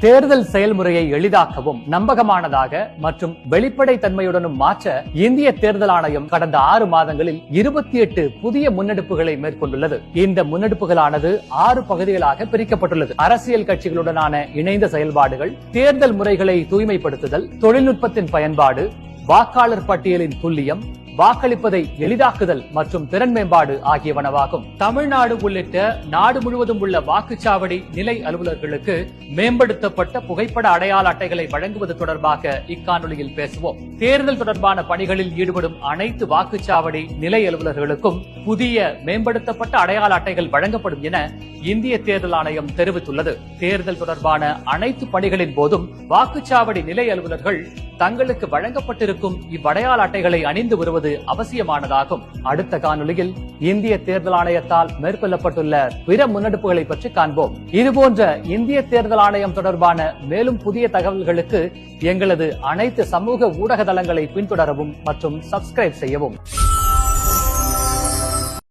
தேர்தல் செயல்முறையை எளிதாக்கவும் நம்பகமானதாக மற்றும் வெளிப்படை தன்மையுடனும் மாற்ற இந்திய தேர்தல் ஆணையம் கடந்த 6 மாதங்களில் 28 புதிய முன்னெடுப்புகளை மேற்கொண்டுள்ளது. இந்த முன்னெடுப்புகளானது 6 பகுதிகளாக பிரிக்கப்பட்டுள்ளது. அரசியல் கட்சிகளுடனான இணைந்த செயல்பாடுகள், தேர்தல் முறைகளை தூய்மைப்படுத்துதல், தொழில்நுட்பத்தின் பயன்பாடு, வாக்காளர் பட்டியலின் துல்லியம், வாக்களிப்பதை எளிதாக்குதல் மற்றும் திறன் மேம்பாடு ஆகியவனவாகும். தமிழ்நாடு உள்ளிட்ட நாடு முழுவதும் உள்ள வாக்குச்சாவடி நிலை அலுவலர்களுக்கு மேம்படுத்தப்பட்ட புகைப்பட அடையாள அட்டைகளை வழங்குவது தொடர்பாக இக்காணொலியில் பேசுவோம். தேர்தல் தொடர்பான பணிகளில் ஈடுபடும் அனைத்து வாக்குச்சாவடி நிலை அலுவலர்களுக்கும் புதிய மேம்படுத்தப்பட்ட அடையாள அட்டைகள் வழங்கப்படும் என இந்திய தேர்தல் ஆணையம் தெரிவித்துள்ளது. தேர்தல் தொடர்பான அனைத்து பணிகளின் போதும் வாக்குச்சாவடி நிலை அலுவலர்கள் தங்களுக்கு வழங்கப்பட்டிருக்கும் இவ்வடையாள அட்டைகளை அணிந்து வருவது அவசியமானதாகும். அடுத்த காணொலியில் இந்திய தேர்தல் ஆணையத்தால் மேற்கொள்ளப்பட்டுள்ள பிற முன்னெடுப்புகளை பற்றி காண்போம். இதுபோன்ற இந்திய தேர்தல் ஆணையம் தொடர்பான மேலும் புதிய தகவல்களுக்கு எங்களது அனைத்து சமூக ஊடக தளங்களை பின்தொடரவும் மற்றும் சப்ஸ்கிரைப் செய்யவும்.